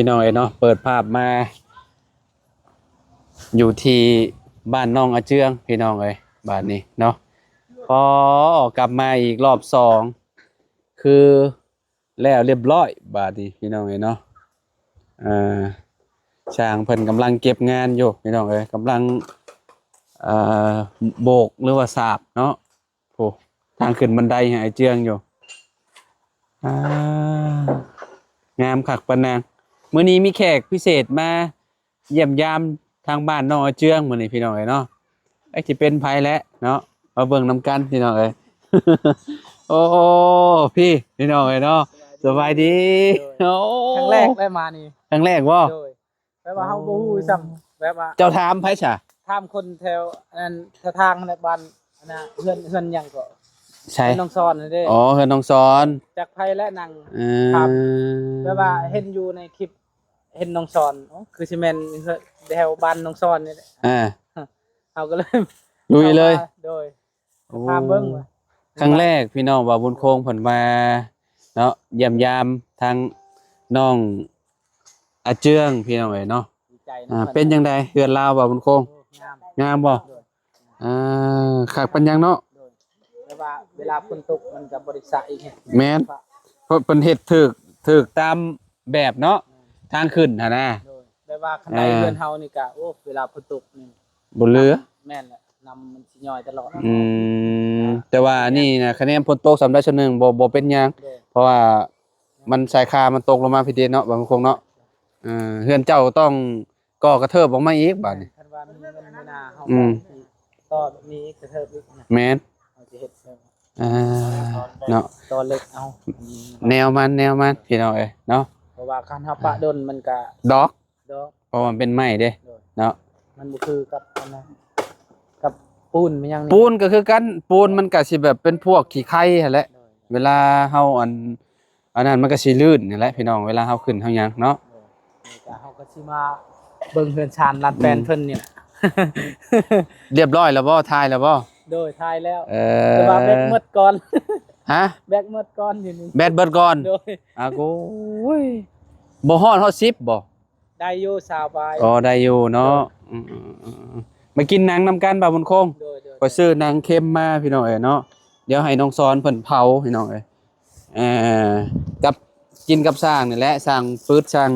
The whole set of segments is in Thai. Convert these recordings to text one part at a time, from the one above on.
พี่น้องเนาะเปิดภาพมาอยู่ที่บ้านน้องอาเจืองพี่น้องบ้านนี้เนาะพอกลับมาอีกรอบสองคือแล้วเรียบร้อยบาดนี้พี่น้องเนาะอ่าช่างเพิ่นกำลังเก็บงานอยู่พี่น้องกำลังอ่าโบกหรือว่าสาบเนาะโอ้ทางขึ้นบันไดให้อาเจืองอยู่งามคักปานนางมื้อนี้มีแขกพิเศษมาเยี่ยมยามทางบ้านน้องอาเจืองมื้อนี้พี่น้องเนาะไอ้สิเป็นไผแล้วเนาะมาเบิ่งนำกันพี่น้องโอ้พี่น้องเนาะสบายดีโอ้ครั้งแรกได้มานี่ครั้งแรกบ่โดยแปลว่าเฮาบ่ฮู้ซ้ำแบบว่าเจ้าถามไผซะถามคนแถวอันทางในบ้านอันน่ะเฮือนหยังก็ใช่น้องซ้อนนี่เด้อ๋อเฮือนน้องสอนจักไผและนางถามแบบว่าเห็นอยู่ในคลิปเห็นน้องซ้อนอ๋อคือสิแม่นแถวบ้านน้องซ้อนนี่แหละเฮาก็เลยลุยเลยโดยถามเบิ่งว่าครั้งแรกพี่น้องว่าบุญโคงเพิ่นมาเนาะเยี่ยมยามทางน้องอาเจืองพี่น้องเนาะดีใจนะเป็นจังไดเฮือนลาวบ่บุญโคงงามบ่คักปันยังเนาะแต่ว่าเวลาฝนตกมันก็บ่ได้สะอีกแม่นเพราะเพิ่นเฮ็ดถูกตามแบบเนาะทางขึ้นหั่นนะแต่ว่าคันใดเฮือนเฮานี่ก็โอ้เวลาฝนตกนี่บ่เหลือแม่นแหละนำมันสิย่อยตลอดแต่ว่านี่นะคะแนนฝนตกสำได้ชั่วนึงบ่เป็นหยังเพราะว่ามันสายคามันตกลงมาพี่เดเนาะบางคงเนาะเฮือนเจ้าต้องก่อกระเทิบออกมาอีกบัดนี้คันว่ามีเงินมีนาเฮาก็มีกระเทิบอีกแม่นเฮาสิเฮ็ดเนาะตอนเล็กเอาแนวมันพี่น้องเนาะเพราะว่าคันเฮาปะดนมันก็ดอกดอกเพราะมันเป็นไม้เด้เนาะมันบ่คือกับอันนั้นกับปูนมันยังปูนก็คือกันปูนมันก็สิแบบเป็นพวกขี้ไข่หั่นแหละเวลาเฮาอันนั้นมันก็สิลื่นนี่แหละพี่น้องเวลาเฮาขึ้นเฮาหยังเนาะก็เฮาก็สิมาเบิ่งเฮือนชานลานแปลนเพิ่นนี่แหละเรียบร้อยแล้วบ่ทายแล้วบ่โดยทายแล้วแต่ว่าแบกหมดก่อนฮะแบกหมดก่อนอยู่นี่แบตเบิดก่อนโดยโอ้ยบ่ฮอดฮอด10บ่ได้อยู่สบายอ๋อได้อยู่เนาะมากินหนังนำกันบ่าวบุญคงไปซื้อหนังเค็มมาพี่น้องเนาะเดี๋ยวให้น้องสอนเพิ่นเผาพี่น้องกับกินกับสร้างนี่แหละสร้างปื๊ดสร้าง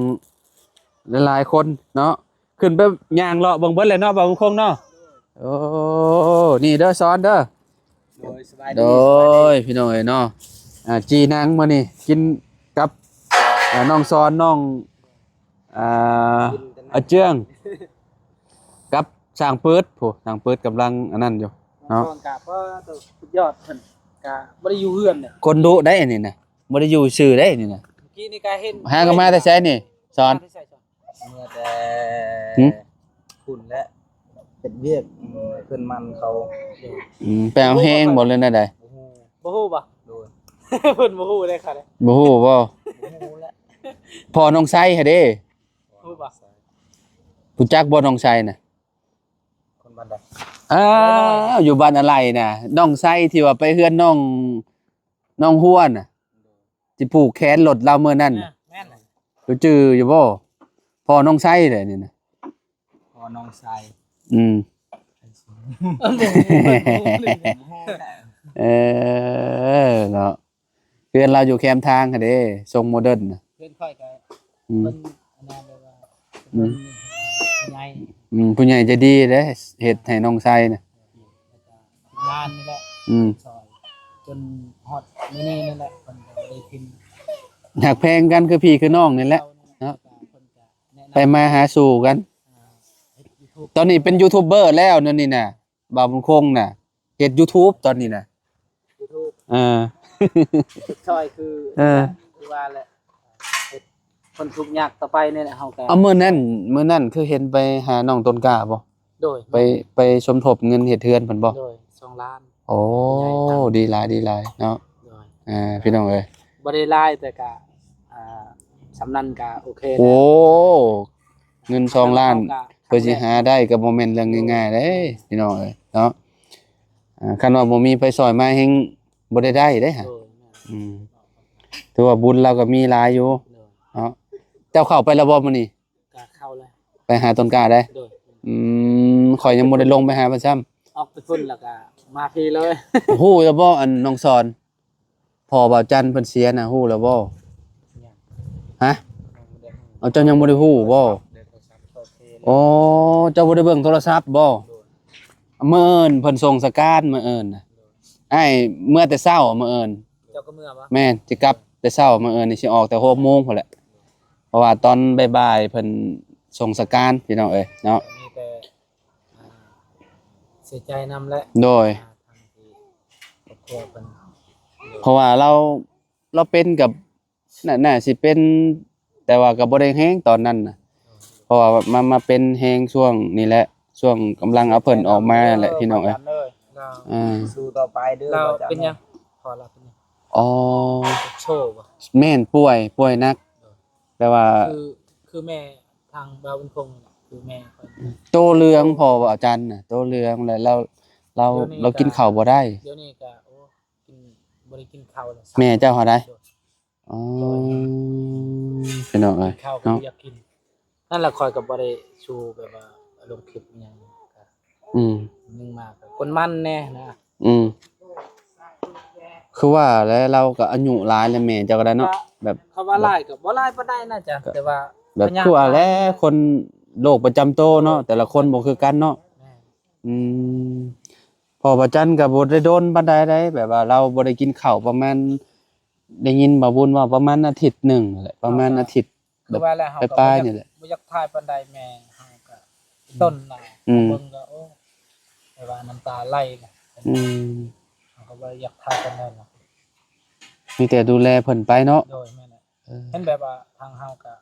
หลายๆคนเนาะขึ้นไปย่างเลาะเบิ่งเบิดเลยเนาะบ่าวบุญคงเนาะโอ้นี่เด้อสอนเด้อโดยสบายดีโดยพี่น้องเนาะจีนางมื้อนี้กินกับน้องสอนน้องอาเจืองกับช่างปื๊ดผู้ช่างปื๊ดกำลังอันนั้นอยู่เนาะกะเพราะสุดยอดเพิ่นกะบ่ได้อยู่เฮือนเนี่ยคนดุได้นี่นะบ่ได้อยู่ซื่อได้นี่นะเมื่อกี้นี่ก็เห็นหาก็มาแต่ไสนี่สอนเมื่อแต่คุณและเป็นเวียกเพิ่นมันเขาไปเอาแห้งบ่เลยนะได้บ่ฮู้บ่โดยเพิ่นบ่ฮู้ได้ค่ะบ่ฮู้บ่พ่อน้องไสหั่นเด้ฮู้บ่รู้จักบ่น้องไสน่ะคนบ้านใดอยู่บ้านอะไรน่ะน้องไสที่ว่าไปเฮือนน้องฮ้วนน่ะที่ผูกแขนรถเราเมื่อนั้นแม่นรู้จื้ออยู่บ่พ่อน้องไสเลยนี่น่ะพ่อน้องไสเนาะเพื่อนเราอยู่แคมป์ทางค่ะเด้ทรงโมเดิร์นน่ะเพิ่นค่อยก็เพิ่นอันนั้นเลยว่าผู้ใหญ่จะดีเด้เฮ็ดให้น้องไสน่ะงานนี่แหละซอยจนฮอดมื้อนี้นั่นแหละเพิ่นก็ได้กินอยากแพงกันคือพี่คือน้องนี่แหละเนาะไปมาหาสู่กันตอนนี้เป็นยูทูบเบอร์แล้วนั่นนี่น่ะบ่าวบุญคงน่ะเฮ็ด YouTube ตอนนี้น่ะ YouTube ซอยคือว่าแหละคนทุกข์ยากต่อไปเนี่ยเฮาก็มื้อนั้นคือเห็นไปหาน้องต้นกล้าบ่โดยไปสมทบเงินเฮ็ดเทือนเพิ่นบ่โดย2ล้านโอ้ดีหลายเนาะพี่น้องเอ้ยบ่ได้หลายแต่ก็สำนั้นก็โอเคโอ้เงิน2ล้านเพื่อสิหาได้ก็บ่แม่นเรื่องง่ายๆเด้พี่น้องเอ้ยเนาะคันว่าบ่มีไผซอยมาแฮงบ่ได้เด้ฮะถือว่าบุญเราก็มีหลายอยู่เนาะ เจ้าเข้าไปแล้วบ่มื้อนี้ กะเข้าเลย ไปหาต้นกล้าได้ โดย ข่อยยังบ่ได้ลงไปหาประจำ ออกไปพุ่นแล้วก็มาพี่เลย ฮู้แล้วบ่อันน้องสอนพ่อบ่าวจันทร์เพิ่นเสียน่ะฮู้แล้วบ่ฮะเอาเจ้ายังบ่ได้ฮู้บ่อ๋อเจ้าบ่ได้เบิ่งโทรศัพท์บ่มื้อเอิ้นเพิ่นส่งสการมื้อเอิ้นน่ะอ้ายเมื่อแต่เช้ามื้อเอิ้น เจ้าก็เมื่อปะ แม่นสิกลับแต่เช้ามื้อเอิ้นนี่สิออกแต่6 โมงพุ่นแหละเพราะว่าตอนบ่ายๆเพิ่นส่งสการพี่น้องเอ้ยเนาะ มีแต่อ่าเสียใจนำและ โดย ทางที่ครอบครัวเพิ่น เพราะว่าเราเป็นกับน่าสิเป็นแต่ว่าก็บ่ได้แฮงตอนนั้นน่ะเพราะว่ามาเป็นแฮงช่วงนี้แหละช่วงกำลังเอาเพิ่นออกมาแหละพี่น้องเอ้ย เรา สู้ต่อไปเด้อ เรา บ่จั เป็นยังพอเราเป็นยัง อ๋อ โชว์ปะ แม่นป่วยหนักแต่ว่า คือแม่ทางบาวบุญพงษ์น่ะคือแม่คน โตเหลืองพอว่าอาจารย์น่ะโตเหลืองแล้วเรากินข้าวบ่ได้ เดี๋ยวนี้ก็โอ้กินบ่ได้กินข้าวแล้ว แม่เจ้าหาได้ อ๋อพี่น้องเอ้ย ข้าวก็ เนาะ บ่อยากกินนั่นแหละคอยก็บ่ได้ชูแบบว่าลงคลิปอิหยังก็ อืม นึงมากก็คนมันแน่นะ อืมคือว่าแล้วเราก็อายุหลายแล้วแม่เจ้าก็ได้เนาะแบบ เขาว่าหลายก็บ่หลายปานใดน่าจะแต่ว่า แบบคือว่าแล้วคนโรคประจำตัวเนาะแต่ละคนบ่คือกันเนาะ แม่ อืมพอประจันก็บ่ได้โดนปานใดได้แบบว่าเราบ่ได้กินข้าวประมาณได้ยินบ่บุญว่าประมาณอาทิตย์หนึงนั่นแหละประมาณอาทิตย์ คือว่าแล้วเฮาก็ ปลายๆนี่แหละ บ่อยากทายปานใดแม่เฮาก็ต้นน่ะ อืม เบิ่งก็โอ้แต่ว่าน้ำตาไหลน่ะ อืม เฮาก็บ่อยากทายปานใดน่ะ มีแต่ดูแลเพิ่นไปเนาะ โดยแม่น่ะ เออ เห็นแบบว่าทางเฮาก็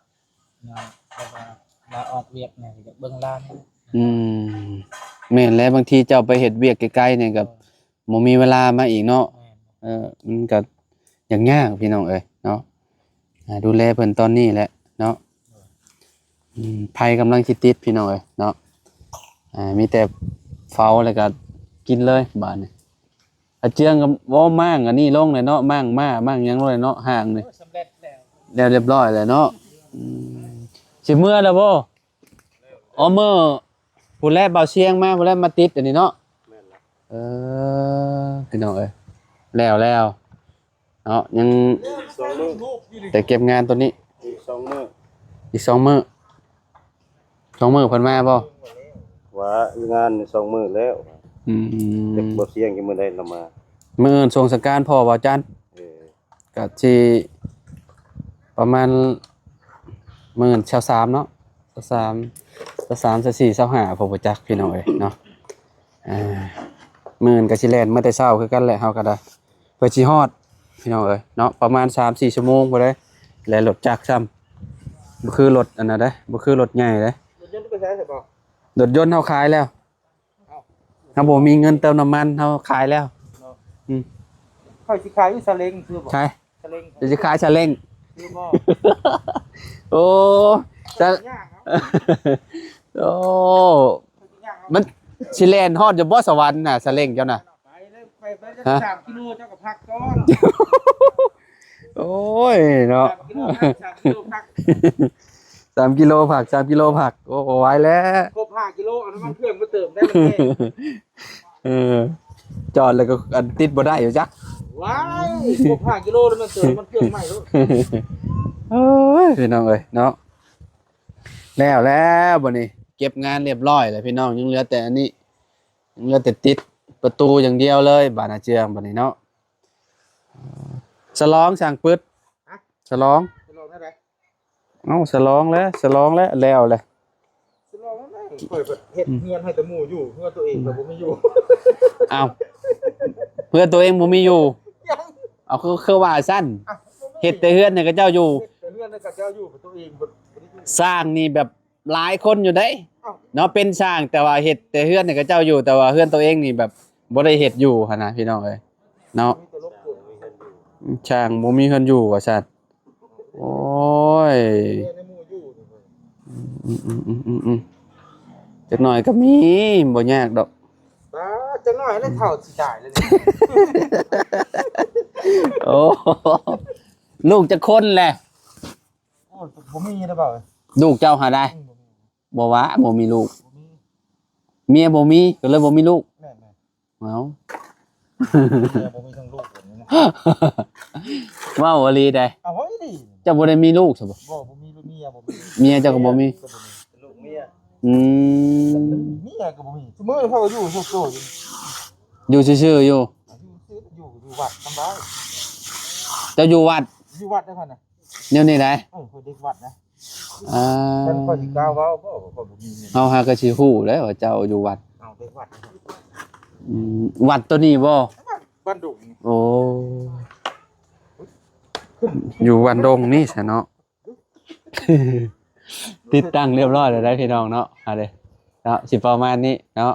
นะแบบว่าลาออกเวียกเนี่ยก็เบิ่งหลาน อืมแม่นแล้วบางทีเจ้าไปเฮ็ดเวียกใกล้ๆเนี่ยก็บ่มีเวลามาอีกเนาะ แม่น มันก็อย่างยากพี่น้องเอ้ยเนาะดูแลเพิ่นตอนนี้แหละเนาะภัยกำลังสิติดพี่น้องเอ้ยเนาะมีแต่เฝ้าแล้วก็กินเลยบาดนี้อาเจียงก็บ่มั่งอันนี้ลงเลยเนาะมั่งหยังลงเลยเนาะห่างนี่ โอ้สำเร็จแล้ว แล้วเรียบร้อยแล้วเนาะสิเมื่อแล้วบ่อ๋อมื้อผู้แลเบาเสียงมาผู้แลมาติดอันนี้เนาะเออพี่น้องเอ้ยแล้วเนาะยัง 2 มื้อ แต่เก็บงานตัวนี้ อีก2 มื้อ อีก2 มื้อเพิ่นมาบ่ ว่างานนี่2 มื้อแล้ว อืม เด็กบ่เสียงจังมื้อใดนำมา มื้ออื่นส่งสการพ่อบ่จัน เออ ก็สิประมาณมื้ออื่นเช้า3เนาะเช้า3เช้า4เช้า5ผมบ่จักพี่น้องเอ้ยเนาะมื้ออื่นก็สิแล่นมาแต่เช้าคือกันแหละเฮาก็ได้เพื่อสิฮอดพี่น้องเอ้ยเนาะประมาณ 3-4 ชั่วโมงบ่ได้และรถจักรซ้ำบ่คือรถอันนั้นเด้บ่คือรถใหญ่เด้ รถยนต์ไปใช้ใช่บ่ รถยนต์เฮาขายแล้วเฮาบ่มีเงินเติมน้ำมันเฮาขายแล้ว ค่อยสิขายอยู่ซาเล้งคือบ่ ใช่ ซาเล้ง เดี๋ยวจะขายซาเล้ง คือบ่ โอ้ซา ยากเนาะ โอ้มันสิแล่นฮอดอยู่บ่สวรรค์น่ะซาเล้งเจ้าน่ะ ไปเลยไปจะ3กิโลเจ้าก็พักก่อน โอ้ยเนาะ 3กิโลพัก3กิโลพัก 3 กิโลผัก3 กิโลผักโอ้ไหวแล้ว ครบ5กิโลเอาน้ำมันเครื่องมาเติมได้เลย เออจอดแล้วก็อันติดบ่ได้อยู่จัก ว้ายครบ5กิโลแล้วมันเติมน้ำมันเครื่องใหม่ลูก โอ้ยพี่น้องเอ้ยเนาะแล้วบัดนี้เก็บงานเรียบร้อยแล้วพี่น้องยังเหลือแต่อันนี้ยังเหลือแต่ติดประตูอย่างเดียวเลยบานอาเจืองบัดนี้เนาะฉลองสั่งปึ๊ดฉลอง จะลองได้ไหม เอ้าฉลองแล้วเลย จะลองได้เปิดเฮ็ดเงินให้แต่หมู่อยู่เพื่อตัวเองแต่บ่มีอยู่ เอ้าเพื่อนตัวเองบ่มีอยู่เอาคือว่าสั้นเฮ็ดแต่เฮือนให้กับเจ้าอยู่ แต่เงินในกับเจ้าอยู่แต่ตัวเองบ่ได้อยู่ สร้างนี่แบบหลายคนอยู่เด้เนาะเป็นสร้างแต่ว่าเฮ็ดแต่เฮือนให้กับเจ้าอยู่แต่ว่าเฮือนตัวเองนี่แบบบ่ได้เฮ็ดอยู่หั่นนะพี่น้องเอ้ยเนาะ มีแต่ลบกวนมีเงินอยู่ ช่างบ่มีเฮือนอยู่ว่าซั่นโอ้ย เงินในหมู่อยู่นี่เว้ย จักหน่อยก็มีบ่ยากดอก บ้าจังน้อยแล้วเท่าสิจ่ายเลยนี่ โอ้ลูกจะคนแหละ อ๋อ บ่มีได้เปล่า ลูกเจ้าหาได้บ่ว่าบ่มีลูกเมียบ่มีก็เลยบ่มีลูก แม่ เอ้า เมียบ่มีทั้งลูกแบบนี้นะ ว้าวอีหลีได้ เอาไว้ดิ เจ้าบ่ได้มีลูกใช่บ่ บ่มีลูกเมียบ่มี เมียเจ้าก็บ่มี ลูกเมีย อืม เมียก็บ่มีซุมื้อเขาก็อยู่โซๆอยู่ อยู่ซื่อๆอยู่ อยู่วัดทำได้ เจ้าอยู่วัด อยู่วัดได้คั่นน่ะ แนวนี้ได้ เพิ่นเด็กวัดนะ อ่า ท่านพ่อสิกล่าวเว้าบ่มีเมีย เฮาหาก็สิฮู้แล้วว่าเจ้าอยู่วัด เอาเด็กวัด วัดตัวนี้บ่ บ้านดุง โอ้อยู่วันดงนี่ซะเนาะ ติดตั้งเรียบร้อยแล้วได้พี่น้องเนาะเอาเด้เนาะสิประมาณนี้เนาะ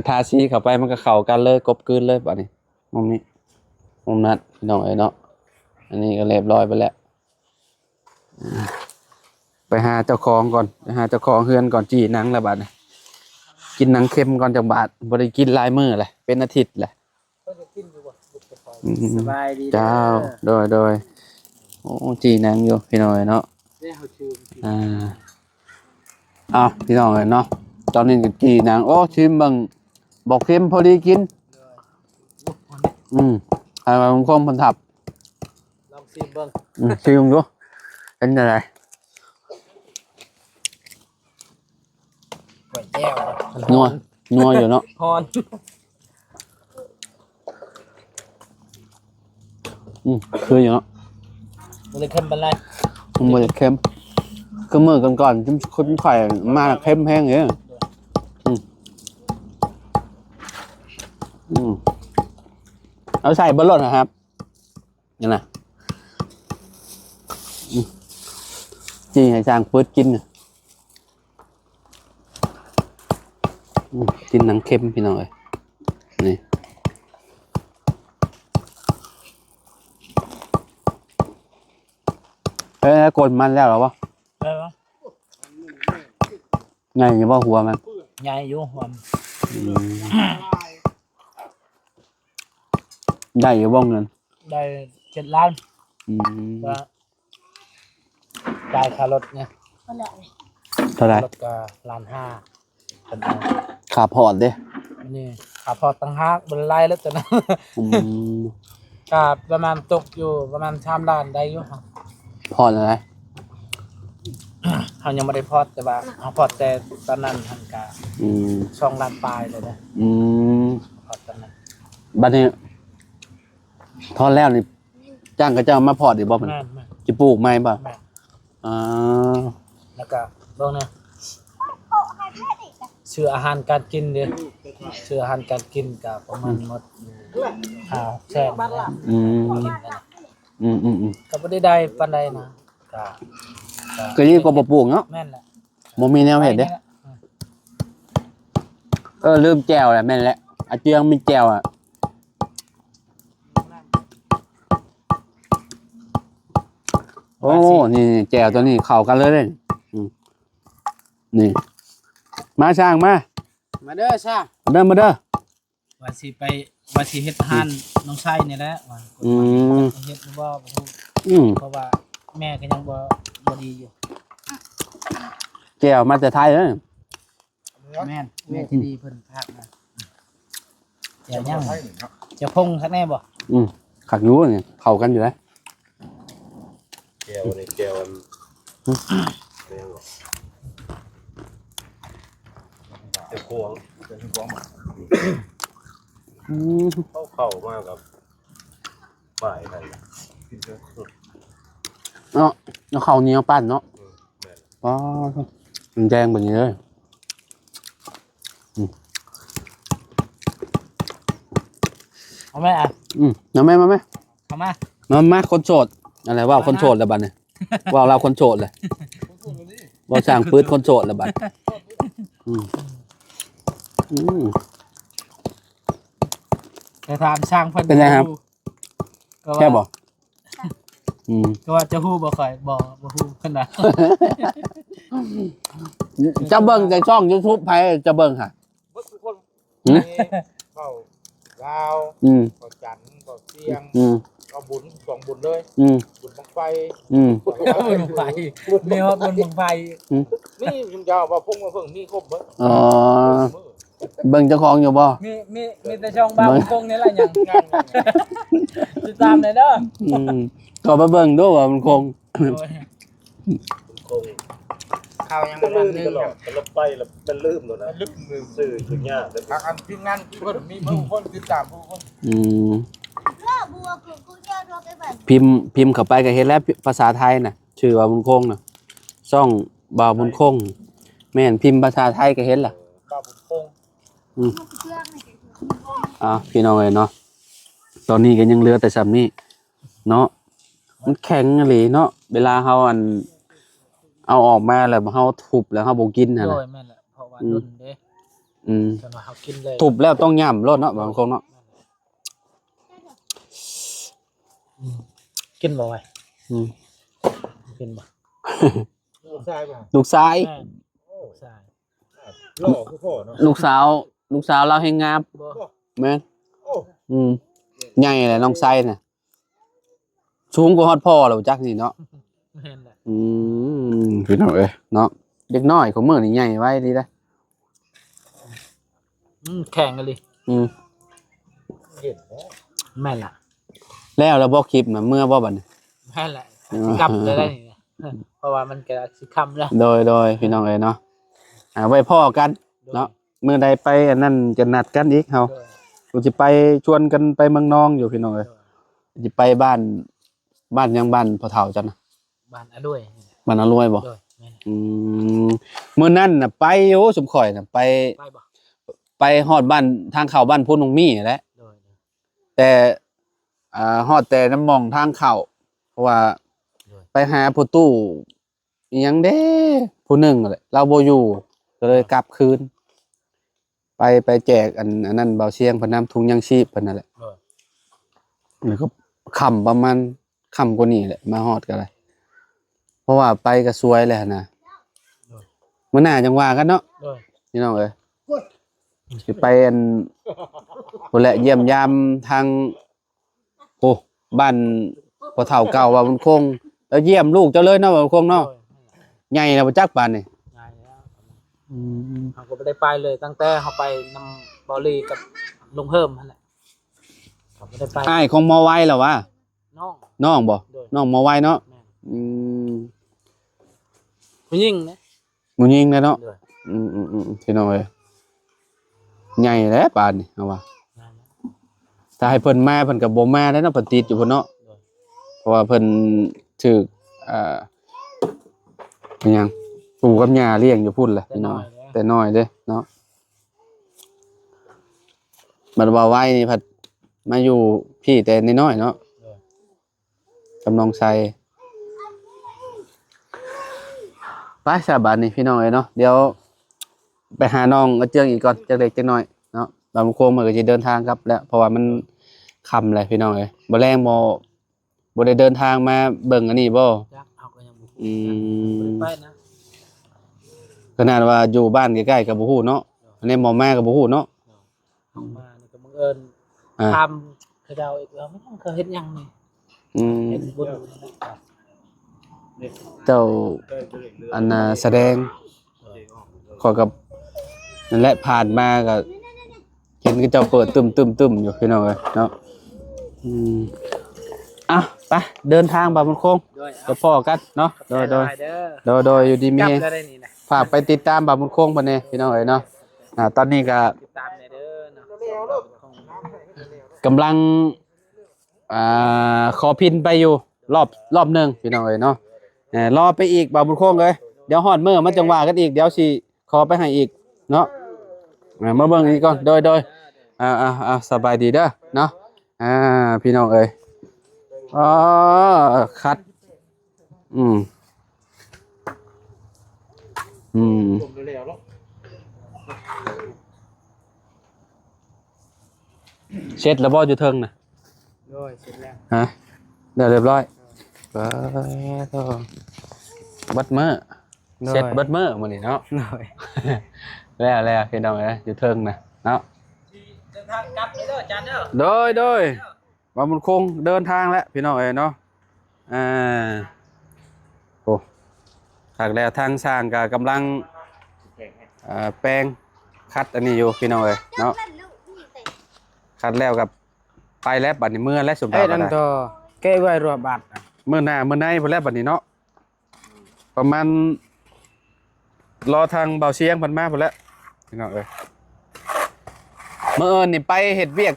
ทาสีเข้าไปมันก็เข้ากันเลยกบกลืนเลยบัดนี้มุมนี้มุมนั้นพี่น้องเอ้ยเนาะอันนี้ก็เรียบร้อยไปแล้วไปหาเจ้าของก่อนไปหาเจ้าของเฮือนก่อนจี้หนังแล้วบัดนี้กินหนังเค็มก่อนจากบาดบ่ได้กินหลายมื้อแหละเป็นอาทิตย์แหละ เพิ่นจะกินอยู่บ่ลูกจะคอย อืม สบายดี เจ้าโดยโอ้จี้หนังอยู่พี่น้องเอ้ยเนาะ ได้เฮาชื่อ อ้าวพี่น้องเอ้ยเนาะตอนนี้ก็จี้หนังโอ้ชิมเบิ่งบอกเค็มพอดีกินให้มาคมพันทับ ลองชิมเบิ่ง ชิมดูเป็นยังไง ก๋วยแจ้ว นัวอยู่เนาะ ฮอน คืออยู่เนาะ บ่ได้เข้มปานใด มันบ่ได้เค็มคือมื้อก่อนๆจิ้มคนไข่มาเค็มแห้งเด้เอาใส่บนรถนะครับนี่นะจี้ให้จางเปิดกินกินหนังเค็มพี่น้องเอ้ยนี่กดมันแล้วเหรอวะ ได้บ่ ไงอย่าว่าหัวมัน ใหญ่อยู่หอม ได้อยู่บ้องเงิน ได้7ล้านก็จ่ายค่ารถเนี่ย เท่าไหร่ รถก็1.5 ล้านเพิ่นเอา ขาพอดเด้ อันนี้ค่าพอต่างหากบ่ไล่แล้วจ้ะนะ อืม ก็ประมาณตกอยู่ประมาณ3 ล้านได้อยู่ครับ พอดอะไร เฮายังบ่ได้พอดแต่ว่าเฮาพอดแต่ตอนนั้นหันก็ 2 ล้านปลายเลยนะพอดตอนนั้น บัดนี้ทอดแล้วนี่จ้างกับเจ้ามาพอดดิบ่มัน แม่น จะปลูกไหมบ่ แม่น อ่า แล้วก็เบิ่งเนี่ยชื่ออาหารการกินเด้ชื่ออาหารการกินก็ประมาณหมดอยู่5 แสนนะ อืม กินนั่นน่ะ อืม ก็บ่ได้ปานใดนะก็ ก็นี่ก็บ่ปลูกเนาะ แม่นแหละ บ่มีแนวเฮ็ดเด้ลืมแก้วแหละแม่นแหละอาเจียงมีแก้วอ่ะโอ้นี่แก้วตัวนี้เข้ากันเลยเด้นี่มาช่างมา มาเด้อซ่า มาเด้อว่าสิไปว่าสิเฮ็ดอาหารน้องชายนี่แหละว่าเฮ็ดบ่ฮู้เพราะว่าแม่ก็ยังบ่ดีอยู่ แก้วมาแต่ไทยเด้อ แม่ที่ดีเพิ่นพากมาอย่ายังจะพงคักแน่บ่ ขักอยู่นี่เข้ากันอยู่แล้ว แก้วนี่แก้วเรียงหรอเต็มพวงเข้ามากกับบ่ายนั่นกินเถอะ เนาะแล้วข้าวเหนียวปั้นเนาะอ๋อมันแดงแบบนี้เลย เอาแม่อ่ะ มาแม่ เอามา มาคนโสดอะไรว่าคนโสดแล้วบัดเนี่ยว่าเราคนโสดเลยว่าสร้างปื้ดคนโสดแล้วบัดจะถามช่างเพิ่น เป็นไงครับแค่บอก ก็ว่าจะฮู้บ่ค่อยบ่ฮู้เพิ่นน่ะ จะเบิ่งในช่อง YouTube ไผจะเบิ่งค่ะ ทุกคนเข้าลาวเข้าจันทร์เข้าเชียง เอาบุญสองบุญเลย บุญบังไฟ บุญบังไฟมีว่าบุญบังไฟ นี่คุณยาวว่าพุ่งมาเพิ่งมีครบเบิ้ง อ๋อเบิ่งเจ้าของอยู่บ่ มีแต่ช่องบ้านคงนี่แหละยังติดตามเลยเด้อ ก็มาเบิ่งดูว่ามันคง คง ข่าวยัง จะ บ่ ลื ทัน ม นึ ต ง ลอดมันไปแล้วมันลืมแล้วนะลืมสื่อถึงยากเลย อันทีมงานเพิ่นมีผู้คนติดตามผู้คน พิมพ์เข้าไปก็เห็นแล้วภาษาไทยน่ะชื่อว่าบุญคงน่ะช่องบ่าวบุญคงแม่นพิมพ์ภาษาไทยก็เห็นล่ะ ป้าบุญคง พี่น้องเอ้ยเนาะตอนนี้ก็ยังเหลือแต่ซ้ำนี้เนาะมันแข็งอีหลีเนาะเวลาเฮาเอาออกมาแล้วเฮาทุบแล้วเฮาบ่กินหั่น โด น่ะ ยแม่นแหละเพราะว่าดุนเด้จนว่าเฮากินเลย ทุบแล้วต้องย่ำรสเนาะบางคนเนาะ กินบ่ไหวกินบ่ ใช่ป่ะ ลูกชาย แม่นใช่ หล่อคือพ่อเนาะ ลูกสาวเราให้งาม บ่ แม่น โอ้ ใหญ่แหละน้องไส้น่ะสูงกว่าฮอดพ่อแล้วจักนี่เนาะ แม่นแหละ พี่น้องเอ้ยเนาะเด็กน้อยของมื้อนี่ใหญ่ไว้ดีเด้อ แข่งกันเลย เห็นแล้ว แม่นล่ะ แล้วเราบ่คลิปน่ะเมื่อบ่บัดนี้ แม่นแหละสิกลับเลยได้นี่เพราะว่ามันก็สิค่ำแล้ว โดยพี่น้องเอ้ยเนาะไว้พ่อกันเนาะมื้อใดไปอันนั้นจะนัดกันอีกเฮากูสิไปชวนกันไปเมืองนองอยู่พี่น้องเอ้ยสิไปบ้านยังบ้านพ่อเฒ่าจังนะ บ้านอะด้วย บ้านอรวยบ่ ด้วยแม่น มื้อนั้นน่ะไปโอ้สมข่อยน่ะไป ไปบ่ ไปฮอดบ้านทางเข้าบ้านพุ่นนงมีแหละ โดย แต่ฮอดแต่น้ำหมองทางเข้าเพราะว่าไปหาผู้ตู้อิหยังเด้ผู้หนึงนั่นแหละเราบ่อยู่ก็เลยกลับคืน ไปแจกอันนั้นเบาเชียงเพิ่นนำถุงยังชีพเพิ่นนั่นแหละ โดย แล้วก็ค่ำประมาณค่ำกว่านี้แหละมาฮอดก็ได้เพราะว่าไปก็สวยแหละนะมื้อหน้าจังว่ากันเนาะ โดย พี่น้องเอ้ยสิไปอันพุ่นแหละเยี่ยมยามทางโอ้บ้านพ่อเฒ่าเก่าว่าบุญคงแล้วเยี่ยมลูกเจ้าเลยเนาะว่าบุญคงเนาะใหญ่แล้วบ่จักปานนี่ ง่ายแล้วเขาก็ไม่ได้ไปเลยตั้งแต่เขาไปนำบอลลีกับลุงเพิ่มนั่นแหละเขาไม่ได้ไป อ้ายของหมอไว้แล้ววะ น้อง น้องบ่ โดย น้องหมอไว้เนาะ แม่น อืม ผู้หญิงนะ หมูยิงนะเนาะ โดย พี่น้องเอ้ยใหญ่แล้วปานนี่เอาว่า ง่ายแล้ว ถ้าให้เพิ่นมาเพิ่นก็บ่มาแล้วเนาะเพิ่นติดอยู่พุ่นเนาะ โดย เพราะว่าเพิ่นถูกเป็นหยังปู่กับย่าเลี้ยงอยู่พุ่นแหละพี่น้องแต่น้อยเด้เนาะบัดว่าไว้นี่พัดมาอยู่พี่แต่น้อยๆเนาะ โดย กำลังใส่ไปสาบานนี่พี่น้องเอ้ยเนาะเดี๋ยวไปหาน้องอาเจืองอีกก่อนจักเล็กจักน้อยเนาะบางโคงมันก็สิเดินทางครับแล้วเพราะว่ามันค่ำแล้วพี่น้องเอ้ยบ่แรงบ่ได้เดินทางมาเบิ่งอันนี้บ่ ยักษ์เขาก็ยังบ่ อืม ไปนะ ขนาดว่าอยู่บ้านใกล้ๆกับบ่ฮู้เนาะอันนี้หมอแม่ก็บ่ฮู้เนาะ เขามานี่ก็บังเอิญทำเขาเดาอีกแล้วไม่ต้องเคยเห็นยังนี่ อืม เห็นบุญนี่นะ เจ้าอันน่ะแสดงขอกับนั่นแหละผ่านมาก็เห็นเขาเจ้าเปิดตึมๆๆอยู่พี่น้องเอ้ยเนาะอ่ะไปเดินทางบ่มันโค้ง ด้วย ไปพ้อกันเนาะโดย เด้อ อยู่ดีมี กลับ แฮง แล้วได้นี่นะ ฝากไปติดตามบ่มันโค้งเพิ่นแน่พี่น้องเอ้ยเนาะตอนนี้ก็ ติดตามได้เด้อนะ กำลังขอพินไปอยู่รอบหนึงพี่น้องเอ้ยเนาะรอไปอีกบ่บุญโค้งเอ้ยเดี๋ยวฮอดมื้อมันจังว่ากันอีกเดี๋ยวสิขอไปให้อีกเนาะมาเบิ่งอีกก่อนโดยสบายดีเด้อเนาะพี่น้องเอ้ยคัดผมเร็วๆแล้ว เช็ดแล้วบ่อยู่เทิงน่ะ ด้วยเสร็จแล้ว ฮะเรียบร้อยบัดมื้อเช็ดบัดมื้อมื้อนี้เนาะ ด้วย แล้วพี่น้องเอ้ยอยู่เทิงน่ะเนาะ เดินทางกลับเลยเด้ออาจารย์เด้อ โดย ว่ามันคงเดินทางแล้วพี่น้องเอ้ยเนาะโอ้ถักแล้วทางสร้างก็กำลังแปลงคัดอันนี้อยู่พี่น้องเอ้ยเนาะคัดแล้วกับไปแล้วบัดนี้เมื่อและสม ไอ้ ดา นั่น ได้ ก็แก้ไว้รัวบาด เมื่อหน้าเมื่อในพอแล้วบัดนี้เนาะประมาณรอทางเบาเชียงเพิ่นมาพอแล้วพี่น้องเอ้ยเมื่อเอิ้นนี่ไปเฮ็ดเวียก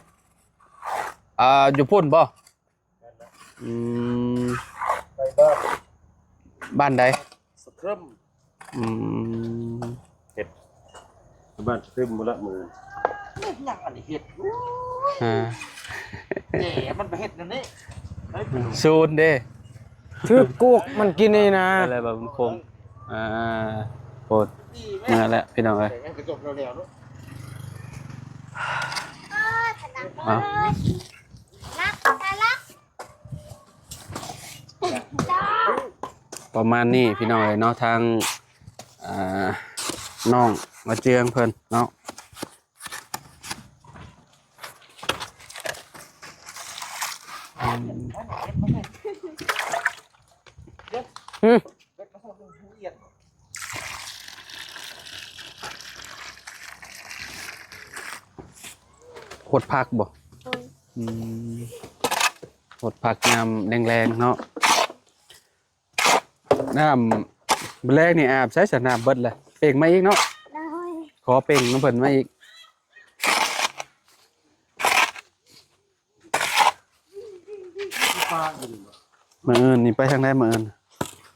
อยู่พุ่นบ่อืม ไปบ้าน บ้านใด สครัม อืม เห็ดบ้านซึมหมดละมือ นี่ยังอันนี้เห็ด อ่า แหมมันไปเห็ดนั่นนี่เฮ้ย ซูนเด้ ถือกุกมันกินนี่นะ อะไรแบบมันคงโปรดนั่นแหละพี่น้องเอ้ย แต่ยังกระจกเร็วๆเนาะ เอาประมาณนี้พี่น้องเอ้ยเนาะทางน้องมาเจียงเพิ่นเนาะหดผักบ่อืมหดผักยำแรงๆเนาะน้ำแรกนี่อาบใช้สนามเบิดเลยเป่งมาอีกเนาะขอเป่งน้ำเพิ่นมาอีกมื้ออื่นนี่ไปทางใดมื้ออื่น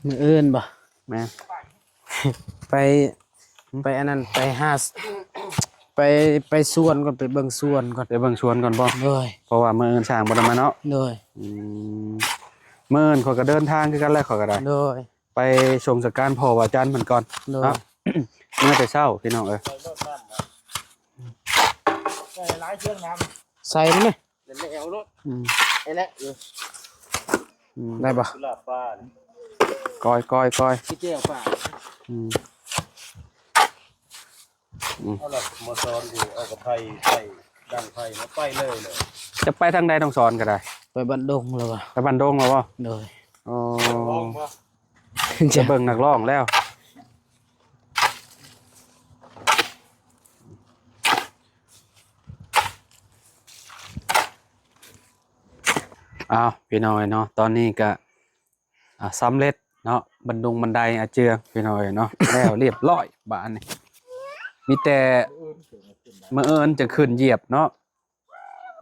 มื้ออื่นบ่ แม่น ไปอันนั้นไปหาไปสวนก่อนไปเบิ่งสวนก่อน ไปเบิ่งสวนก่อนบ่ เลย เพราะว่ามื้ออื่นสร้างบ่ได้มาเนาะ เลย อืมมื้ออื่นข้อยก็เดินทางคือกันแหล้วข้อยก็ได้ เลย ไปชมสการพ่อว่าจันทร์มันก่อน เลย เนาะ เมื่อแต่เช้าพี่น้องเอ้ย ใส่หลายเชือกน้ ใส่ไหม ำเดี๋ยวไม่เอารถ อืม ไอ้แหละ ได้บ่ กุหลาบฟ้านี่ ก้อย พี่เจ้าป่า อืม เอาล่ะมาซ้อนกูเอากับไผ่ดังไผ่มาไปเลยเลย จะไปทางใดต้องสอนก็ได้ ไปบ้านดงแล้วบ่ ไปบ้านดงแล้วบ่ เลย อ๋อ ลองมา จะเบิ่งนักร้องแล้วอ้าวพี่น้อยเนาะตอนนี้ก็สำเร็จเนาะบันไดอาเจืองพี่น้อยเนาะ แล้วเรียบร้อยบ้านนี่มีแต่มื้อเอิ้นจะขึ้นเหยียบเนาะ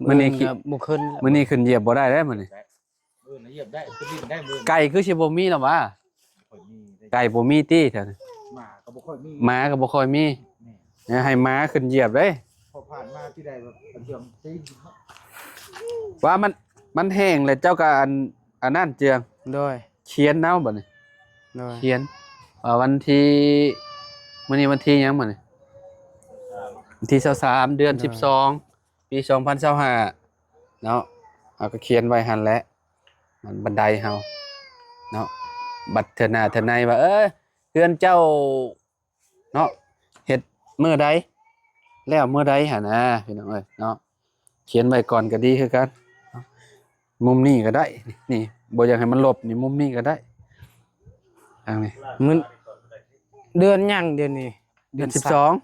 มื้อนี้ ก็บ่ขึ้นแล้ว มื้อนี้ขึ้นเหยียบบ่ได้แล้วมื้อนี้ มือนะเหยียบได้ตัวนี้ได้มือ ไก่คือสิบ่มีหรอวะ ค่อยมีได้ ไก่บ่มีติแถวนี้ หมาก็บ่ค่อยมี ม้าก็บ่ค่อยมี นี่ ให้ม้าขึ้นเหยียบเด้ พอผ่านมาที่ใดแบบเชื่อมตีน ว่ามันแห้งแล้วเจ้าก็อันนั้นเจือง เลย เขียนเนาบัดนี้ เลย เขียนวันที่มื้อนี้วันที่หยังบัดนี้วันที่23เดือน12ปี2025เนาะเอาก็เขียนไว้หั่นแหละมันบันไดเฮาเนาะบัดเทื่อหน้าเทื่อในว่าเฮือนเจ้าเนาะเฮ็ดมื้อใดแล้วมื้อใดหั่นนะพี่น้องเอ้ยเนาะเขียนไว้ก่อนก็ดีคือกันเนาะมุมนี้ก็ได้นี่บ่อยากให้มันลบนี่มุมนี้ก็ได้ทางนี้ มันเดือนยังเดือนนี้ เดือน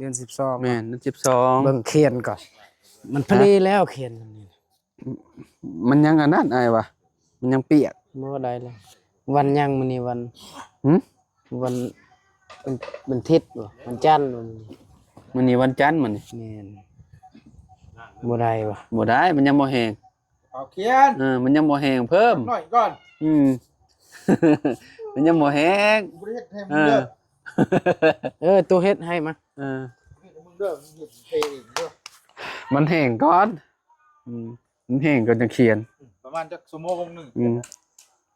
เดือน 12 แม่นเดือน เบิ่งเขียนก่อน มันพอดีแล้วเขียนมันนี่ 12มันยังอันนั้นอ้ายวะมันยังเปียก บ่ได้เลยวันยังมื้อนี้วัน หึ วันทิศบ่วันจันทร์บ่ มื้อนี้วันจันทร์มื้อนี้ แม่นบ่ได้บ่ บ่ได้มันยังบ่แห้ง เอาเขียน มันยังบ่แห้งเพิ่ม หน่อยก่อน อืม มันยังบ่แห้ง กูได้เฮ็ดให้มึงเด้อ ตัวเฮ็ดให้มา เออ เฮ็ดให้มึงเด้อมึงเฮ็ดเองเด้อ มันแห้งก่อนมันแห้งก่อนจะเขียน ประมาณจักชั่วโมงหนึง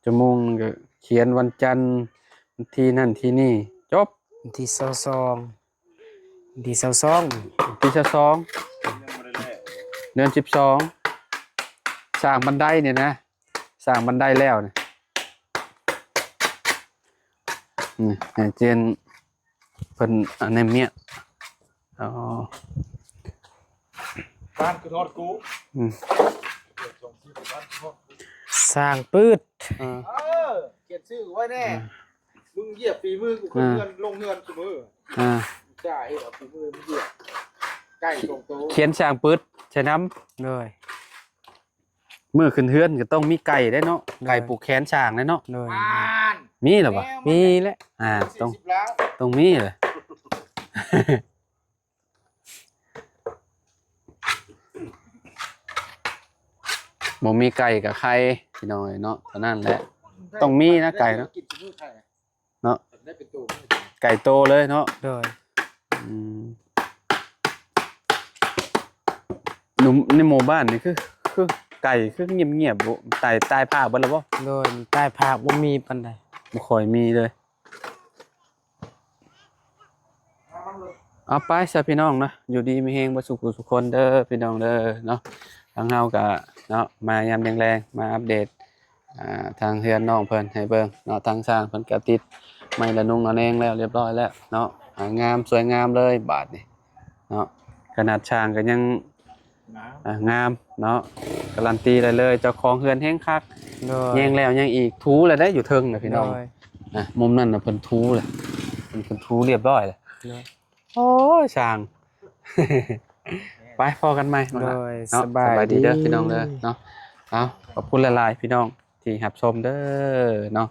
ชั่วโมงนึงก็เขียนวันจันทร์วันที่นั่นที่นี่จบ วันที่22วันที่22 ปีที่สอง ยังไม่ได้แล้ว เดือน12สร้างบันไดเนี่ยนะสร้างบันไดแล้วเนี่ยนี่เจนเพิ่นอันนี้เมียอ๋อ บ้านคือทอดกู อืม เดี๋ยวส่ง สร้างปืด เออ เขียนชื่อไว้แน่มึงเหยียบฝีมือกูคนเงินลงเงินกูมือ อ่า จ้าเฮ็ดเอาฝีมือมึงเหยียบใกล้ตรงโต เขียนช่างปืดใช้น้ เลย ำมือขึ้นเฮือนก็ต้องมีไก่ได้เนาะไก่ปลูกแขนช่างได้เนาะ เลย อ่าน มีเหรอวะ มีแหละ ต้อง 40ล้าน ต้องมีเลย บ่มีไก่กับไข่พี่น้อยเนาะเท่านั้นแหละ ต้องมีนะไก่เนาะ กินฝีมือใคร เนาะ ได้เป็นตัว ไก่โตเลยเนาะ เลย อืมหนุ่มในหมู่บ้านนี่คือไก่คือเงียบๆบ่ตายภาคเบิดแล้วบ่ เลยใต้ภาคบ่มีปานใด บ่ค่อยมีเลยเอาไปซะพี่น้องนะอยู่ดีมีแฮงบ่สุขทุกคนเด้อพี่น้องเด้อเนาะทางเฮาก็เนาะมายามแรงๆมาอัปเดตทางเฮือนน้องเพิ่นให้เบิ่งเนาะทางสร้างเพิ่นก็ติดไม้ละนุ่งละแนงแล้วเรียบร้อยแล้วเนาะงามสวยงามเลยบาดนี้เนาะขนาดช่างก็ยังงามเนาะการันตีได้เลยเจ้าของเฮือนแฮงคัก เลย แยงแล้วยังอีกทูแล้วได้อยู่เทิงน่ะพี่น้อง เลย มุมนั้นน่ะเพิ่นทูเลยเพิ่นทูเรียบร้อยเลย เลย โอ้ยช่าง ไปพอกันใหม่ โดย เนาะ สบาย ดีเด้อพี่น้องเด้อเนาะเอาขอบคุณหลายๆพี่น้องที่รับชมเด้อเนาะ